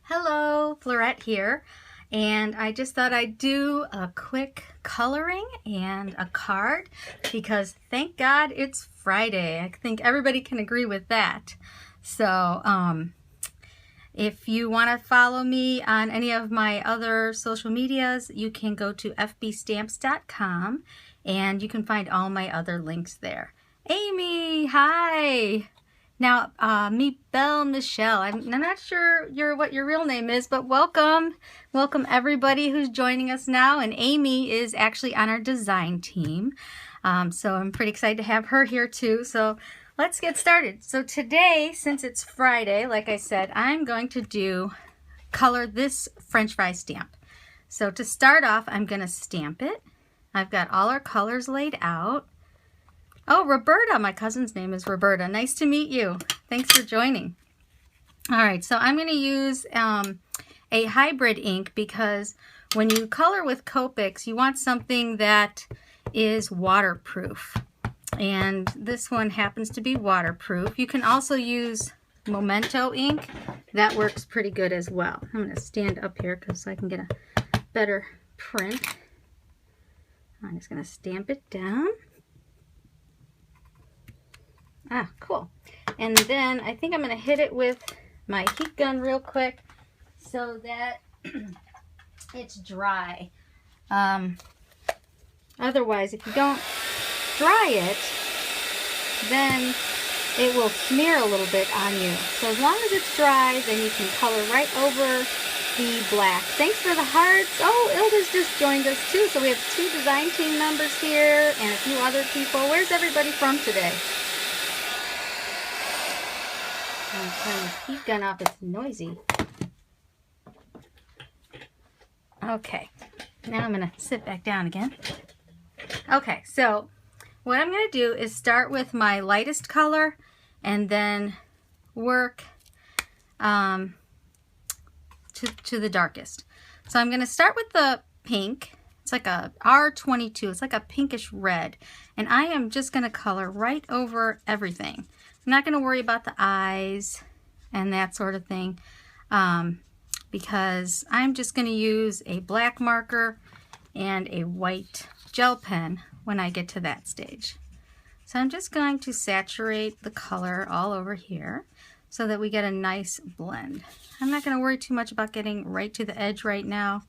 Hello, Florette here, and I just thought I'd do a quick coloring and a card because thank God it's Friday. I think everybody can agree with that. So if you want to follow me on any of my other social medias, you can go to fbstamps.com and you can find all my other links there. Amy, hi! Now, meet Belle Michelle. I'm not sure what your real name is, but welcome. Welcome everybody who's joining us now. And Amy is actually on our design team. So I'm pretty excited to have her here too. So let's get started. So today, since it's Friday, like I said, I'm going to color this French fry stamp. So to start off, I'm going to stamp it. I've got all our colors laid out. Oh, Roberta, my cousin's name is Roberta. Nice to meet you. Thanks for joining. All right, so I'm going to use a hybrid ink because when you color with Copics, you want something that is waterproof. And this one happens to be waterproof. You can also use Memento ink. That works pretty good as well. I'm going to stand up here so I can get a better print. I'm just going to stamp it down. Ah, cool. And then I think I'm going to hit it with my heat gun real quick so that it's dry. Otherwise, if you don't dry it, then it will smear a little bit on you. So as long as it's dry, then you can color right over the black. Thanks for the hearts. Oh, Ilda's just joined us too. So we have 2 design team members here and a few other people. Where's everybody from today? I'm turning the heat gun off, it's noisy. Okay, now I'm going to sit back down again. Okay, so what I'm going to do is start with my lightest color and then work to the darkest. So I'm going to start with the pink. It's like a R22, it's like a pinkish red. And I am just going to color right over everything. I'm not going to worry about the eyes and that sort of thing because I'm just going to use a black marker and a white gel pen when I get to that stage. So I'm just going to saturate the color all over here so that we get a nice blend. I'm not going to worry too much about getting right to the edge right now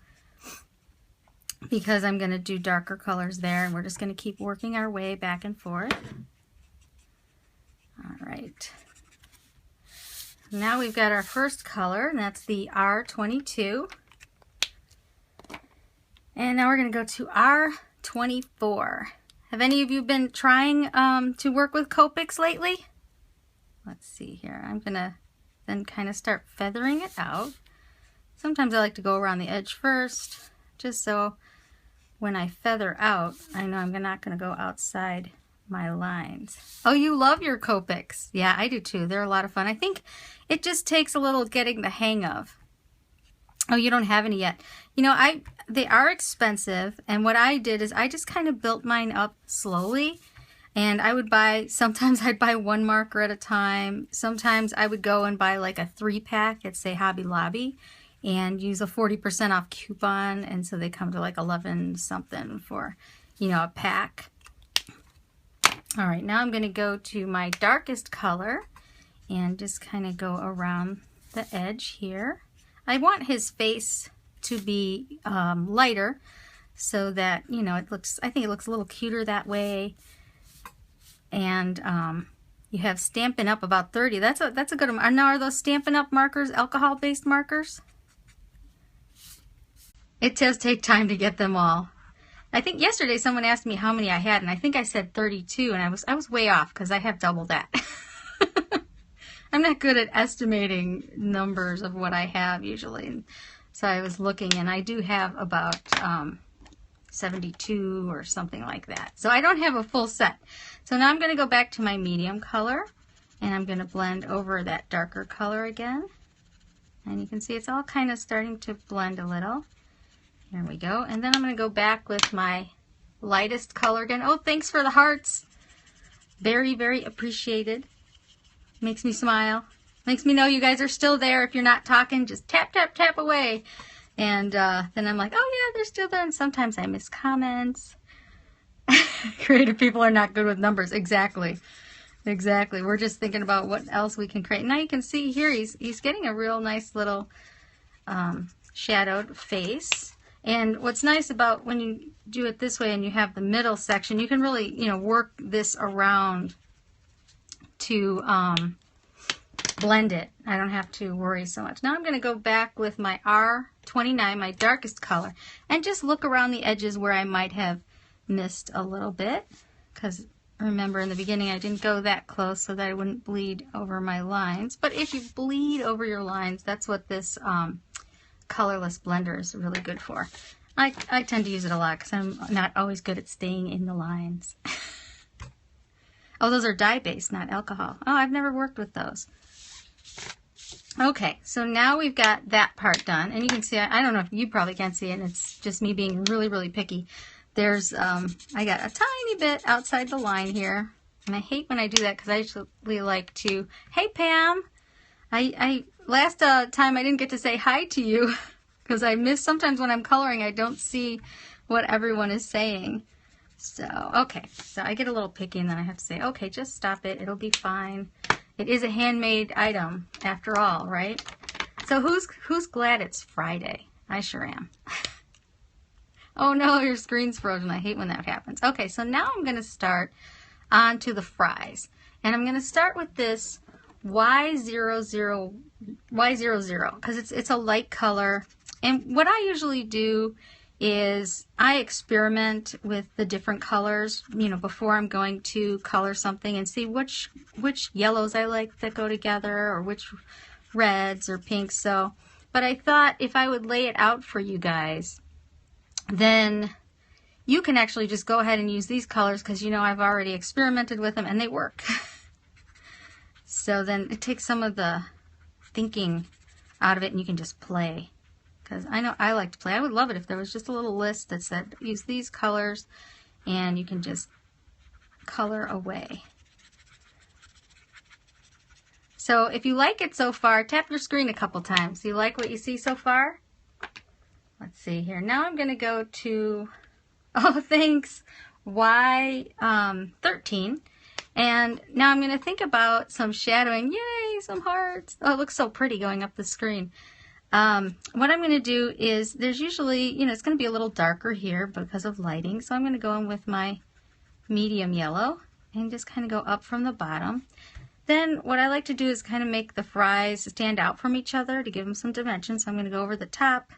because I'm going to do darker colors there, and we're just going to keep working our way back and forth. All right, now we've got our first color, and that's the R22. And now we're going to go to R24. Have any of you been trying to work with Copics lately? Let's see here. I'm going to then kind of start feathering it out. Sometimes I like to go around the edge first, just so when I feather out, I know I'm not going to go outside my lines. Oh, you love your Copics. Yeah, I do too. They're a lot of fun. I think it just takes a little getting the hang of. Oh, you don't have any yet. You know, they are expensive, and what I did is I just kind of built mine up slowly, and I would sometimes I'd buy 1 marker at a time. Sometimes I would go and buy like a 3-pack at, say, Hobby Lobby, and use a 40% off coupon, and so they come to like 11 something for, you know, a pack. All right, now I'm going to go to my darkest color and just kind of go around the edge here. I want his face to be lighter so that, you know, I think it looks a little cuter that way. And you have Stampin' Up! About 30. That's a good one. Now, are those Stampin' Up! Markers alcohol-based markers? It does take time to get them all. I think yesterday someone asked me how many I had, and I think I said 32, and I was way off because I have double that. I'm not good at estimating numbers of what I have usually. So I was looking, and I do have about 72 or something like that. So I don't have a full set. So now I'm going to go back to my medium color, and I'm going to blend over that darker color again. And you can see it's all kind of starting to blend a little. There we go. And then I'm going to go back with my lightest color again. Oh, thanks for the hearts. Very, very appreciated. Makes me smile. Makes me know you guys are still there. If you're not talking, just tap, tap, tap away. And then I'm like, oh yeah, they're still there. And sometimes I miss comments. Creative people are not good with numbers. Exactly. Exactly. We're just thinking about what else we can create. Now you can see here he's getting a real nice little shadowed face. And what's nice about when you do it this way and you have the middle section, you can really, you know, work this around to blend it. I don't have to worry so much. Now I'm going to go back with my R29, my darkest color, and just look around the edges where I might have missed a little bit, because remember in the beginning I didn't go that close so that I wouldn't bleed over my lines. But if you bleed over your lines, that's what this colorless blender is really good for. I tend to use it a lot because I'm not always good at staying in the lines. Oh, those are dye-based, not alcohol. Oh, I've never worked with those. Okay, so now we've got that part done. And you can see, I don't know if you probably can't see it, and it's just me being really, really picky. There's, I got a tiny bit outside the line here. And I hate when I do that because I usually like to, hey Pam, last time I didn't get to say hi to you because I miss, sometimes when I'm coloring I don't see what everyone is saying. So, okay, so I get a little picky and then I have to say, okay, just stop it, it'll be fine. It is a handmade item after all, right? So who's glad it's Friday? I sure am. Oh no, your screen's frozen. I hate when that happens. Okay, so now I'm going to start onto the fries. And I'm going to start with this Y00, because it's a light color. And what I usually do is I experiment with the different colors, you know, before I'm going to color something and see which yellows I like that go together or which reds or pinks. So, but I thought if I would lay it out for you guys, then you can actually just go ahead and use these colors because you know I've already experimented with them and they work. So then it takes some of the thinking out of it and you can just play. Because I know I like to play. I would love it if there was just a little list that said use these colors and you can just color away. So if you like it so far, tap your screen a couple times. Do you like what you see so far? Let's see here. Now I'm going to go to, oh thanks, Y13. And now I'm going to think about some shadowing. Yay, some hearts. Oh, it looks so pretty going up the screen. What I'm going to do is, there's usually, you know, it's going to be a little darker here because of lighting. So I'm going to go in with my medium yellow and just kind of go up from the bottom. Then what I like to do is kind of make the fries stand out from each other to give them some dimension. So I'm going to go over the top,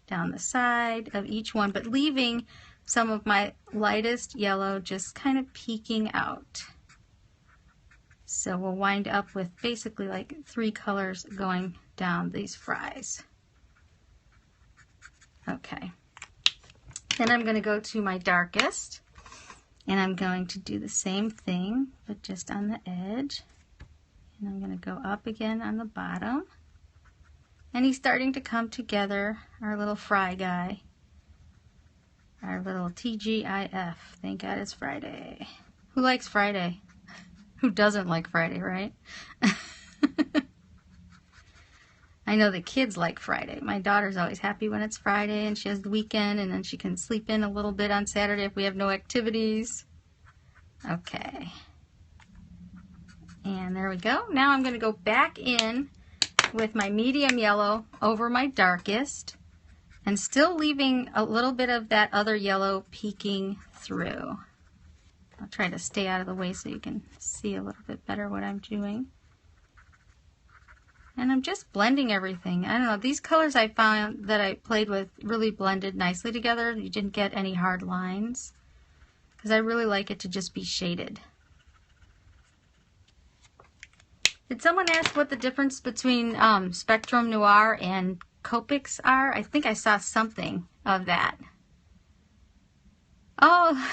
down the side of each one, but leaving some of my lightest yellow just kind of peeking out. So we'll wind up with basically like 3 colors going down these fries. Okay. Then I'm going to go to my darkest and I'm going to do the same thing but just on the edge. And I'm going to go up again on the bottom. And he's starting to come together, our little fry guy. Our little TGIF. Thank God it's Friday. Who likes Friday? Who doesn't like Friday, right? I know the kids like Friday. My daughter's always happy when it's Friday and she has the weekend and then she can sleep in a little bit on Saturday if we have no activities. Okay. And there we go. Now I'm going to go back in with my medium yellow over my darkest and still leaving a little bit of that other yellow peeking through. I'll try to stay out of the way so you can see a little bit better what I'm doing. And I'm just blending everything. I don't know, these colors I found that I played with really blended nicely together. You didn't get any hard lines because I really like it to just be shaded. Did someone ask what the difference between Spectrum Noir and Copics are? I think I saw something of that. Oh,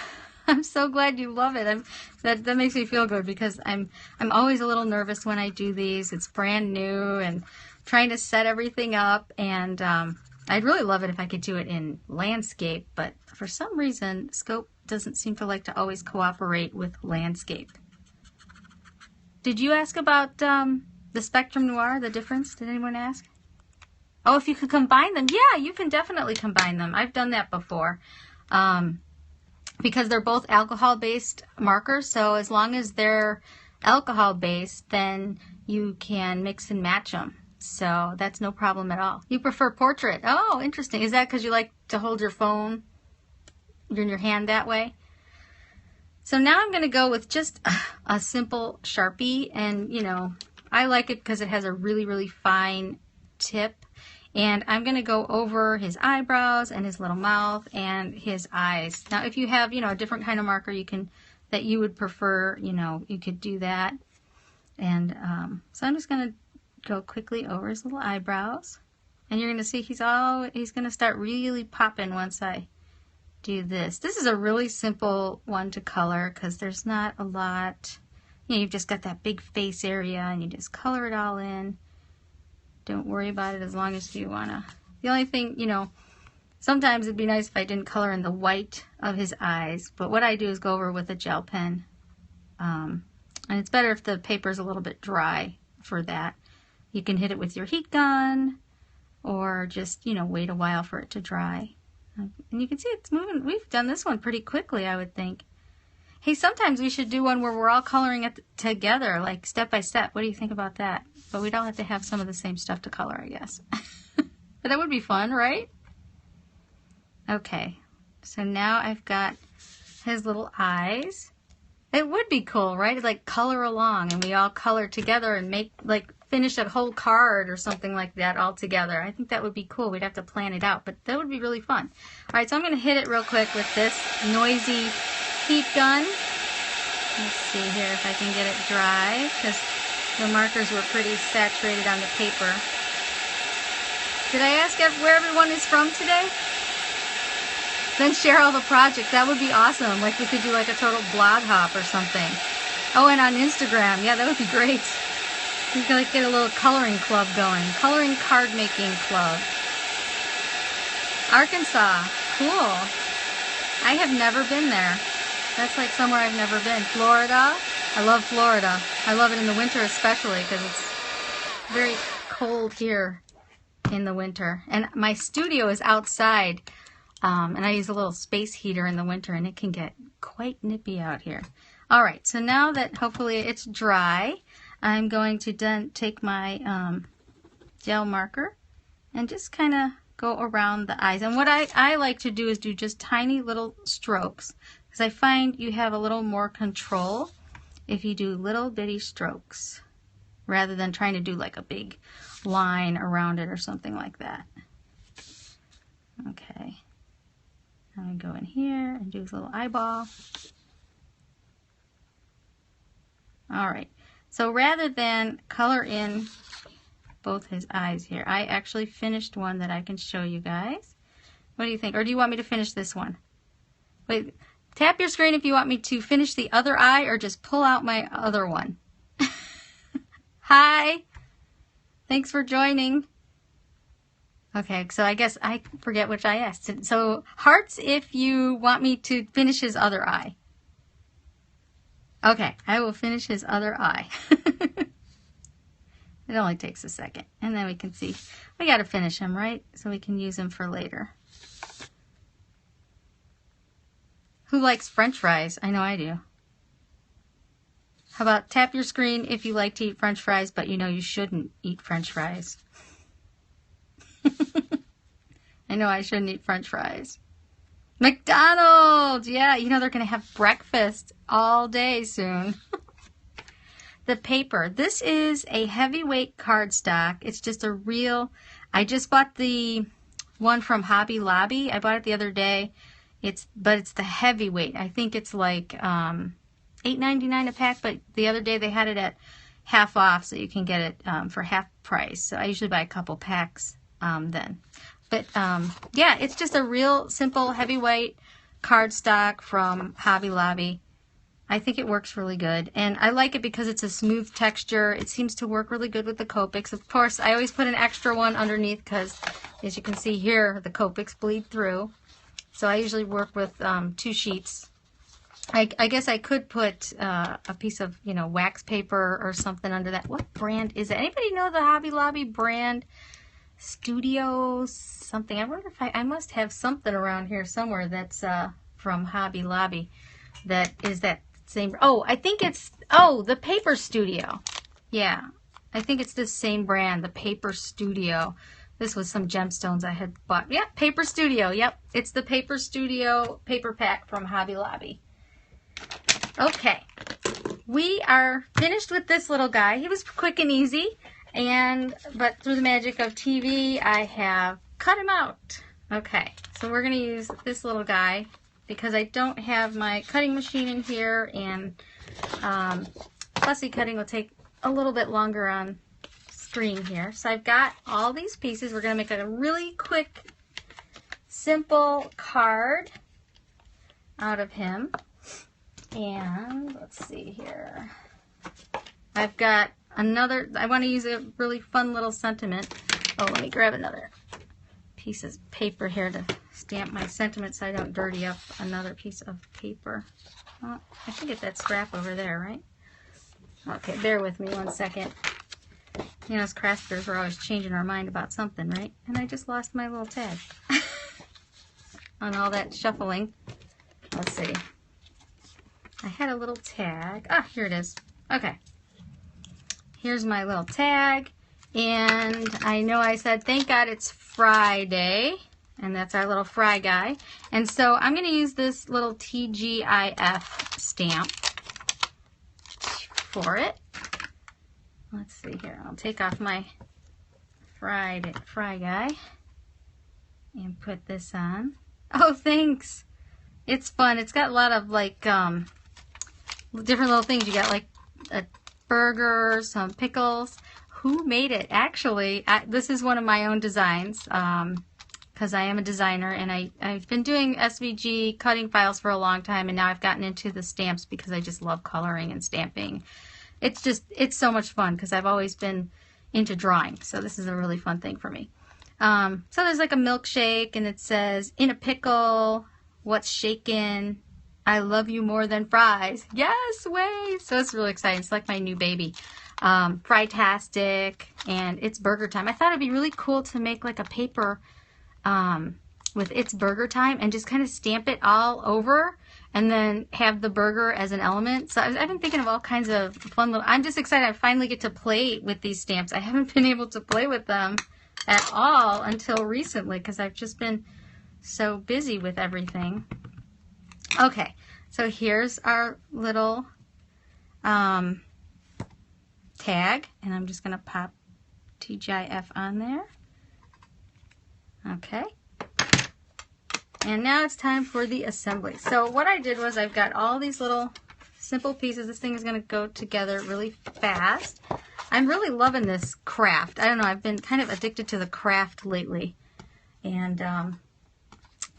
I'm so glad you love it. That makes me feel good because I'm always a little nervous when I do these. It's brand new and trying to set everything up, and I'd really love it if I could do it in landscape, but for some reason Scope doesn't seem to like to always cooperate with landscape. Did you ask about The Spectrum Noir, the difference? Did anyone ask? Oh, if you could combine them. Yeah, you can definitely combine them. I've done that before. Because they're both alcohol-based markers, so as long as they're alcohol-based, then you can mix and match them. So that's no problem at all. You prefer portrait. Oh, interesting. Is that because you like to hold your phone in your hand that way? So now I'm going to go with just a simple Sharpie, and you know, I like it because it has a really, really fine tip. And I'm going to go over his eyebrows and his little mouth and his eyes. Now, if you have, you know, a different kind of marker that you would prefer, you know, you could do that. And so I'm just going to go quickly over his little eyebrows. And you're going to see he's going to start really popping once I do this. This is a really simple one to color because there's not a lot. You know, you've just got that big face area and you just color it all in. Don't worry about it as long as you want to. The only thing, you know, sometimes it'd be nice if I didn't color in the white of his eyes, but what I do is go over with a gel pen. And it's better if the paper's a little bit dry for that. You can hit it with your heat gun or just, you know, wait a while for it to dry. And you can see it's moving. We've done this one pretty quickly, I would think. Hey, sometimes we should do one where we're all coloring it together, like step by step. What do you think about that? But we don't have to have some of the same stuff to color, I guess. But that would be fun, right? Okay, so now I've got his little eyes. It would be cool, right? Like color along and we all color together and make, like, finish a whole card or something like that all together. I think that would be cool. We'd have to plan it out, but that would be really fun. All right, so I'm going to hit it real quick with this noisy heat gun. Let's see here if I can get it dry because the markers were pretty saturated on the paper. Did I ask where everyone is from today? Then share all the projects. That would be awesome. Like we could do like a total blog hop or something. Oh, and on Instagram. Yeah, that would be great. We could like get a little coloring club going. Coloring card making club. Arkansas. Cool. I have never been there. That's like somewhere I've never been. Florida. I love Florida. I love it in the winter especially because it's very cold here in the winter. And my studio is outside. And I use a little space heater in the winter and it can get quite nippy out here. All right, so now that hopefully it's dry, I'm going to then take my gel marker and just kind of go around the eyes. And what I like to do is do just tiny little strokes because I find you have a little more control if you do little bitty strokes rather than trying to do like a big line around it or something like that. Okay. I'm going to go in here and do his little eyeball. All right. So rather than color in both his eyes here, I actually finished one that I can show you guys. What do you think? Or do you want me to finish this one? Wait, tap your screen if you want me to finish the other eye or just pull out my other one. Hi. Thanks for joining. Okay, so I guess I forget which I asked. So hearts if you want me to finish his other eye. Okay, I will finish his other eye. It only takes a second. And then we can see. We got to finish him, right? So we can use him for later. Who likes French fries? I know I do. How about tap your screen if you like to eat French fries, but you know you shouldn't eat French fries. I know I shouldn't eat French fries. McDonald's! Yeah, you know they're going to have breakfast all day soon. The paper. This is a heavyweight cardstock. It's just a real... I just bought the one from Hobby Lobby. I bought it the other day. But it's the heavyweight. I think it's like $8.99 a pack, but the other day they had it at half off, so you can get it for half price. So I usually buy a couple packs then. But yeah, it's just a real simple heavyweight cardstock from Hobby Lobby. I think it works really good. And I like it because it's a smooth texture. It seems to work really good with the Copics. Of course, I always put an extra one underneath because, as you can see here, the Copics bleed through. So I usually work with 2 sheets I guess I could put a piece of, you know, wax paper or something under that. What brand is it? Anybody know the Hobby Lobby brand? Studio something. I wonder if I must have something around here somewhere that's from Hobby Lobby that is that same. Oh, I think it's, oh, the Paper Studio. Yeah, I think it's the same brand, the Paper Studio. This was some gemstones I had bought. Yep, Paper Studio. Yep, it's the Paper Studio paper pack from Hobby Lobby. Okay, we are finished with this little guy. He was quick and easy, but through the magic of TV, I have cut him out. Okay, so we're going to use this little guy because I don't have my cutting machine in here, and fussy cutting will take a little bit longer on screen here. So I've got all these pieces. We're going to make a really quick, simple card out of him. And let's see here. I've got another, I want to use a really fun little sentiment. Oh, let me grab another piece of paper here to stamp my sentiment so I don't dirty up another piece of paper. Oh, I should get that scrap over there, right? Okay, bear with me one second. You know, as crafters, we're always changing our mind about something, right? And I just lost my little tag on all that shuffling. Let's see. I had a little tag. Ah, here it is. Okay. Here's my little tag. And I know I said, thank God it's Friday. And that's our little fry guy. And so I'm going to use this little TGIF stamp for it. Let's see here. I'll take off my fry guy and put this on. Oh, thanks. It's fun. It's got a lot of like different little things. You got like a burger, some pickles. Who made it? Actually, this is one of my own designs because I am a designer, and I've been doing SVG cutting files for a long time, and now I've gotten into the stamps because I just love coloring and stamping. It's so much fun because I've always been into drawing, so this is a really fun thing for me. So there's like a milkshake, and it says, in a pickle, what's shaking? I love you more than fries. Yes, way! So it's really exciting. It's like my new baby. Fry-tastic, and it's burger time. I thought it'd be really cool to make like a paper with it's burger time and just kind of stamp it all over and then have the burger as an element. So I've been thinking of all kinds of fun little, I'm just excited I finally get to play with these stamps. I haven't been able to play with them at all until recently because I've just been so busy with everything. Okay, so here's our little tag, and I'm just going to pop TGIF on there. Okay. And now it's time for the assembly. So what I did was I've got all these little simple pieces. This thing is going to go together really fast. I'm really loving this craft. I don't know, I've been kind of addicted to the craft lately. And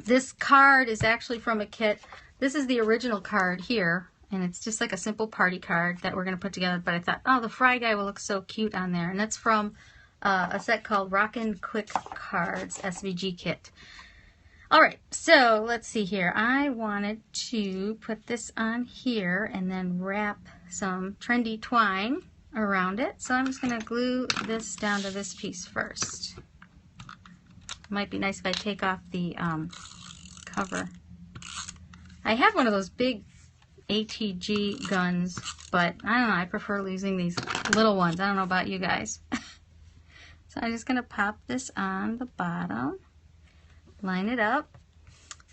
this card is actually from a kit. This is the original card here, and it's just like a simple party card that we're going to put together. But I thought, oh, the fry guy will look so cute on there. And that's from a set called Rockin' Quick Cards SVG kit. All right, so let's see here. I wanted to put this on here and then wrap some trendy twine around it. So I'm just going to glue this down to this piece first. Might be nice if I take off the cover. I have one of those big ATG guns, but I don't know, I prefer using these little ones. I don't know about you guys. So I'm just going to pop this on the bottom, line it up.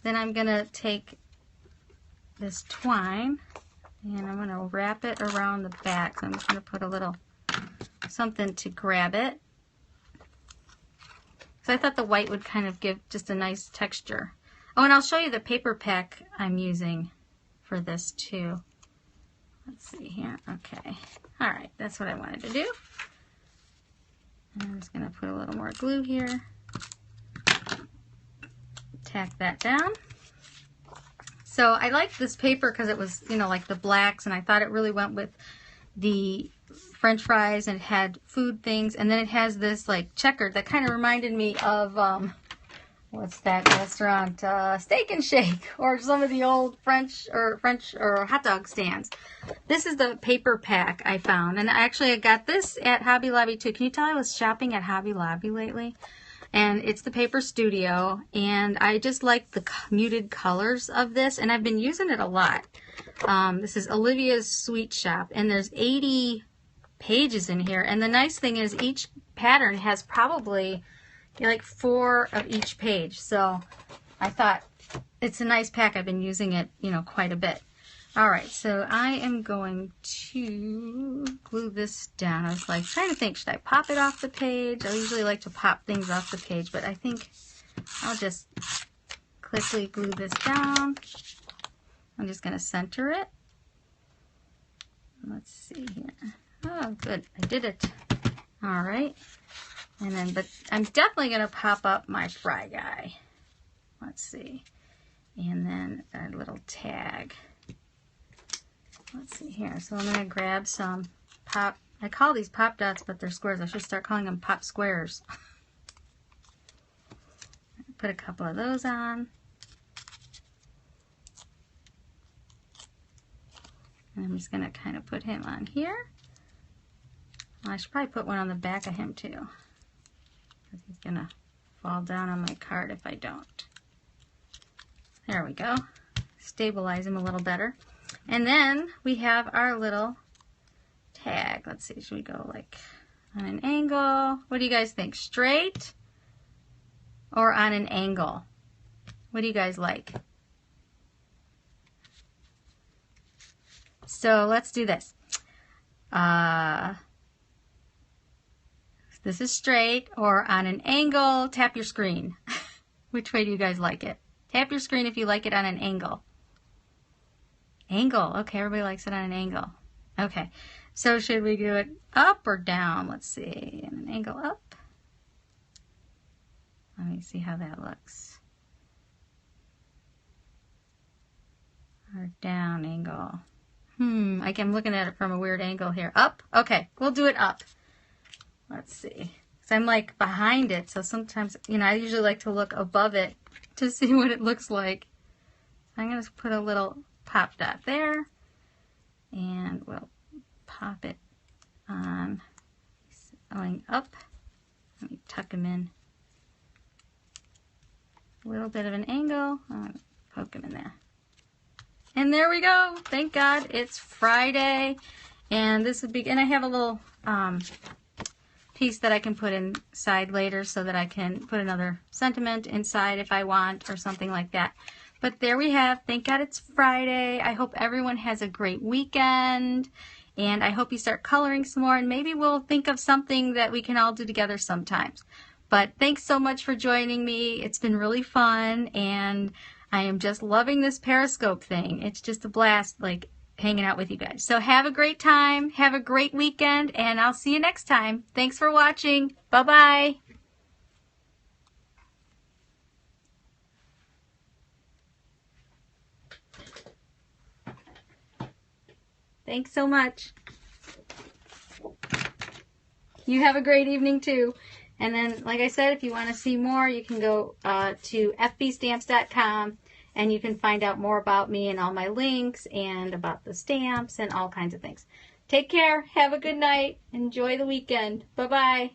Then I'm going to take this twine and I'm going to wrap it around the back. So I'm just going to put a little something to grab it. So I thought the white would kind of give just a nice texture. Oh, and I'll show you the paper pack I'm using for this too. Let's see here. Okay. All right, that's what I wanted to do. And I'm just going to put a little more glue here. Tack that down. So I liked this paper because it was, you know, like the blacks, and I thought it really went with the French fries, and it had food things, and then it has this like checkered that kind of reminded me of what's that restaurant? Steak and Shake, or some of the old French or hot dog stands. This is the paper pack I found, and actually I got this at Hobby Lobby too. Can you tell I was shopping at Hobby Lobby lately? And it's the Paper Studio, and I just like the muted colors of this, and I've been using it a lot. This is Olivia's Sweet Shop, and there's 80 pages in here, and the nice thing is each pattern has probably like 4 of each page, so I thought it's a nice pack. I've been using it, you know, quite a bit. All right, so I am going to glue this down. I was like trying to think, should I pop it off the page? I usually like to pop things off the page, but I think I'll just quickly glue this down. I'm just going to center it. Let's see here. Oh, good. I did it. All right. And then, but I'm definitely going to pop up my fry guy. Let's see. And then a little tag. Let's see here. So I'm going to grab some pop. I call these pop dots, but they're squares. I should start calling them pop squares. Put a couple of those on. And I'm just going to kind of put him on here. Well, I should probably put one on the back of him too, because he's going to fall down on my card if I don't. There we go. Stabilize him a little better. And then we have our little tag. Let's see, should we go like on an angle? What do you guys think? Straight or on an angle? What do you guys like? So let's do this. This is straight or on an angle. Tap your screen. Which way do you guys like it? Tap your screen if you like it on an angle. Angle. Okay, everybody likes it on an angle. Okay, so should we do it up or down? Let's see. An angle up. Let me see how that looks. Or down angle. I'm looking at it from a weird angle here. Up? Okay, we'll do it up. Let's see. So I'm like behind it, so sometimes, you know, I usually like to look above it to see what it looks like. I'm going to put a little pop dot there, and we'll pop it on, going up. Let me tuck him in. A little bit of an angle. I'll poke him in there. And there we go. Thank God it's Friday. And this would be, and I have a little piece that I can put inside later so that I can put another sentiment inside if I want or something like that. But there we have. Thank God it's Friday. I hope everyone has a great weekend. And I hope you start coloring some more. And maybe we'll think of something that we can all do together sometimes. But thanks so much for joining me. It's been really fun. And I am just loving this Periscope thing. It's just a blast, like, hanging out with you guys. So have a great time. Have a great weekend. And I'll see you next time. Thanks for watching. Bye-bye. Thanks so much. You have a great evening too. And then, like I said, if you want to see more, you can go to fbstamps.com and you can find out more about me and all my links and about the stamps and all kinds of things. Take care. Have a good night. Enjoy the weekend. Bye-bye.